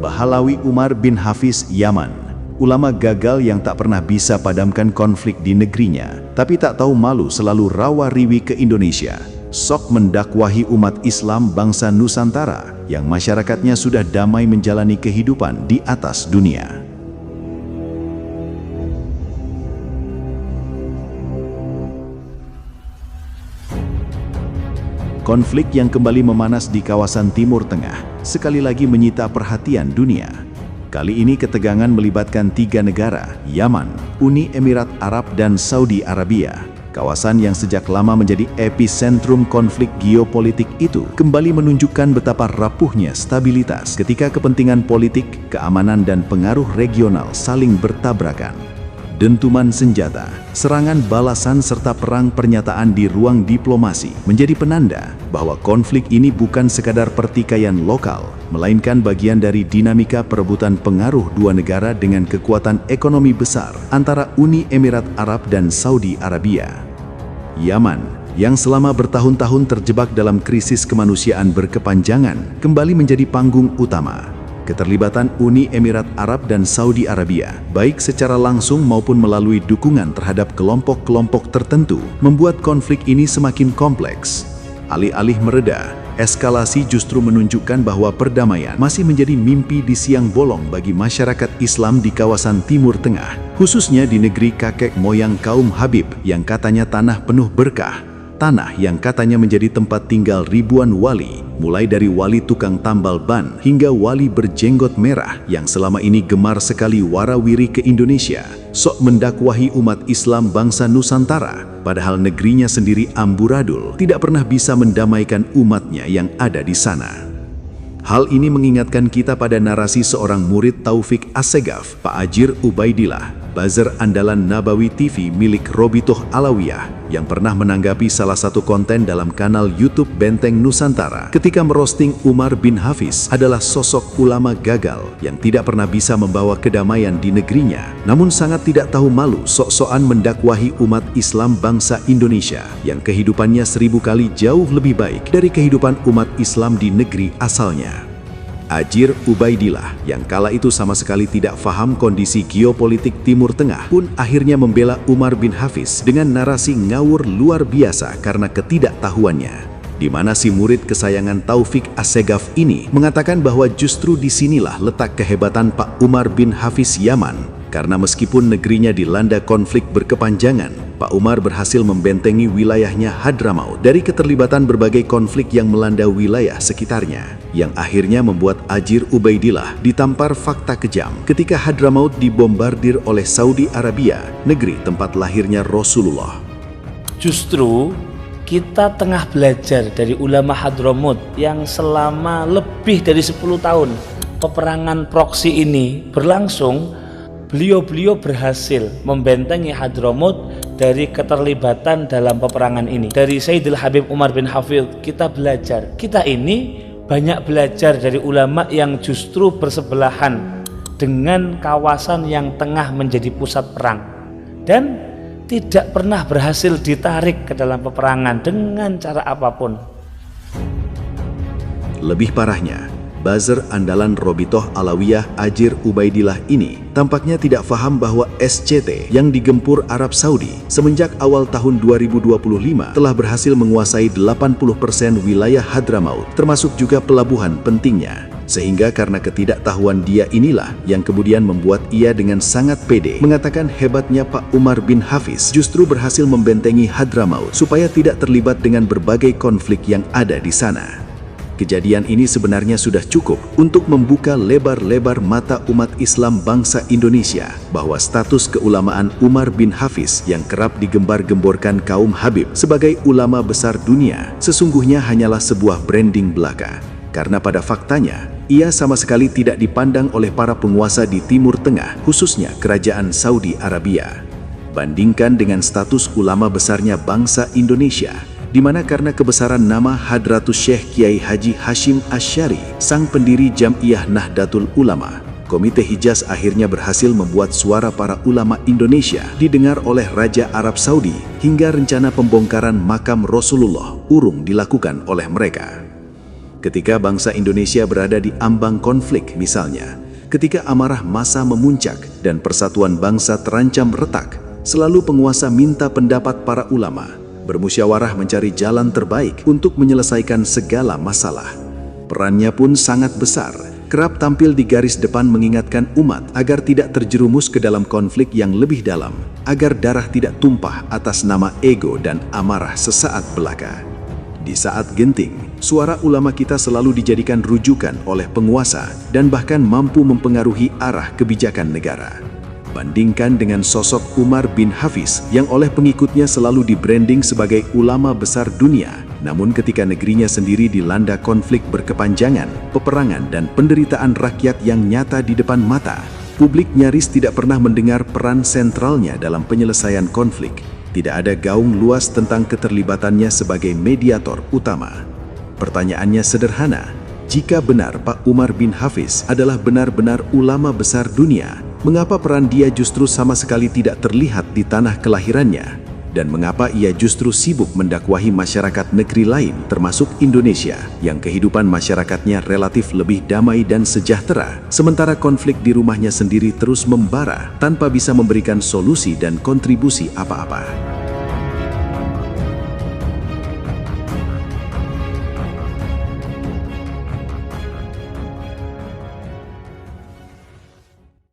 Bahalawi Umar bin Hafiz, Yaman. Ulama gagal yang tak pernah bisa padamkan konflik di negerinya, tapi tak tahu malu selalu rawa-riwi ke Indonesia. Sok mendakwahi umat Islam bangsa Nusantara yang masyarakatnya sudah damai menjalani kehidupan di atas dunia. Konflik yang kembali memanas di kawasan Timur Tengah sekali lagi menyita perhatian dunia. Kali ini ketegangan melibatkan 3 negara, Yaman, Uni Emirat Arab dan Saudi Arabia. Kawasan yang sejak lama menjadi epicentrum konflik geopolitik itu kembali menunjukkan betapa rapuhnya stabilitas ketika kepentingan politik, keamanan dan pengaruh regional saling bertabrakan. Dentuman senjata, serangan balasan serta perang pernyataan di ruang diplomasi menjadi penanda bahwa konflik ini bukan sekadar pertikaian lokal, melainkan bagian dari dinamika perebutan pengaruh 2 negara dengan kekuatan ekonomi besar antara Uni Emirat Arab dan Saudi Arabia. Yaman, yang selama bertahun-tahun terjebak dalam krisis kemanusiaan berkepanjangan, kembali menjadi panggung utama. Keterlibatan Uni Emirat Arab dan Saudi Arabia, baik secara langsung maupun melalui dukungan terhadap kelompok-kelompok tertentu, membuat konflik ini semakin kompleks. Alih-alih mereda, eskalasi justru menunjukkan bahwa perdamaian masih menjadi mimpi di siang bolong bagi masyarakat Islam di kawasan Timur Tengah, khususnya di negeri kakek moyang kaum Habib yang katanya tanah penuh berkah. Tanah yang katanya menjadi tempat tinggal ribuan wali, mulai dari wali tukang tambal ban hingga wali berjenggot merah yang selama ini gemar sekali warawiri ke Indonesia, sok mendakwahi umat Islam bangsa Nusantara, padahal negerinya sendiri amburadul, tidak pernah bisa mendamaikan umatnya yang ada di sana. Hal ini mengingatkan kita pada narasi seorang murid Taufik Assegaf, Pak Ajir Ubaidillah, buzzer andalan Nabawi TV milik Robitoh Alawiyah, yang pernah menanggapi salah satu konten dalam kanal YouTube Benteng Nusantara ketika merosting Umar bin Hafiz adalah sosok ulama gagal yang tidak pernah bisa membawa kedamaian di negerinya, namun sangat tidak tahu malu sok-sokan mendakwahi umat Islam bangsa Indonesia yang kehidupannya 1000 kali jauh lebih baik dari kehidupan umat Islam di negeri asalnya. Ajir Ubaidillah yang kala itu sama sekali tidak paham kondisi geopolitik Timur Tengah pun akhirnya membela Umar bin Hafiz dengan narasi ngawur luar biasa karena ketidaktahuannya, di mana si murid kesayangan Taufik Assegaf ini mengatakan bahwa justru disinilah letak kehebatan Pak Umar bin Hafiz Yaman, karena meskipun negerinya dilanda konflik berkepanjangan, Pak Umar berhasil membentengi wilayahnya Hadramaut dari keterlibatan berbagai konflik yang melanda wilayah sekitarnya, yang akhirnya membuat Ajir Ubaidillah ditampar fakta kejam ketika Hadramaut dibombardir oleh Saudi Arabia, negeri tempat lahirnya Rasulullah. Justru kita tengah belajar dari ulama Hadramaut yang selama lebih dari 10 tahun peperangan proksi ini berlangsung. Beliau-beliau berhasil membentengi Hadramaut dari keterlibatan dalam peperangan ini. Dari Sayyidil Habib Umar bin Hafiz kita belajar. Kita ini banyak belajar dari ulama yang justru bersebelahan dengan kawasan yang tengah menjadi pusat perang dan tidak pernah berhasil ditarik ke dalam peperangan dengan cara apapun. Lebih parahnya, buzzer andalan Robitoh Alawiyah Ajir Ubaidillah ini tampaknya tidak paham bahwa SCT yang digempur Arab Saudi semenjak awal tahun 2025 telah berhasil menguasai 80% wilayah Hadramaut, termasuk juga pelabuhan pentingnya. Sehingga karena ketidaktahuan dia inilah yang kemudian membuat ia dengan sangat pede mengatakan hebatnya Pak Umar bin Hafiz justru berhasil membentengi Hadramaut supaya tidak terlibat dengan berbagai konflik yang ada di sana. Kejadian ini sebenarnya sudah cukup untuk membuka lebar-lebar mata umat Islam bangsa Indonesia bahwa status keulamaan Umar bin Hafiz yang kerap digembar-gemborkan kaum Habib sebagai ulama besar dunia sesungguhnya hanyalah sebuah branding belaka. Karena pada faktanya, ia sama sekali tidak dipandang oleh para penguasa di Timur Tengah, khususnya Kerajaan Saudi Arabia. Bandingkan dengan status ulama besarnya bangsa Indonesia, di mana karena kebesaran nama Hadratus Syekh Kiai Haji Hashim Asy'ari, sang pendiri Jam'iyah Nahdlatul Ulama, Komite Hijaz akhirnya berhasil membuat suara para ulama Indonesia didengar oleh Raja Arab Saudi hingga rencana pembongkaran makam Rasulullah urung dilakukan oleh mereka. Ketika bangsa Indonesia berada di ambang konflik misalnya, ketika amarah massa memuncak dan persatuan bangsa terancam retak, selalu penguasa minta pendapat para ulama, bermusyawarah mencari jalan terbaik untuk menyelesaikan segala masalah. Perannya pun sangat besar, kerap tampil di garis depan mengingatkan umat agar tidak terjerumus ke dalam konflik yang lebih dalam, agar darah tidak tumpah atas nama ego dan amarah sesaat belaka. Di saat genting, suara ulama kita selalu dijadikan rujukan oleh penguasa dan bahkan mampu mempengaruhi arah kebijakan negara. Bandingkan dengan sosok Umar bin Hafiz yang oleh pengikutnya selalu di-branding sebagai ulama besar dunia, namun ketika negerinya sendiri dilanda konflik berkepanjangan, peperangan dan penderitaan rakyat yang nyata di depan mata, publik nyaris tidak pernah mendengar peran sentralnya dalam penyelesaian konflik. Tidak ada gaung luas tentang keterlibatannya sebagai mediator utama. Pertanyaannya sederhana, jika benar Pak Umar bin Hafiz adalah benar-benar ulama besar dunia, mengapa peran dia justru sama sekali tidak terlihat di tanah kelahirannya? Dan mengapa ia justru sibuk mendakwahi masyarakat negeri lain termasuk Indonesia yang kehidupan masyarakatnya relatif lebih damai dan sejahtera, sementara konflik di rumahnya sendiri terus membara tanpa bisa memberikan solusi dan kontribusi apa-apa?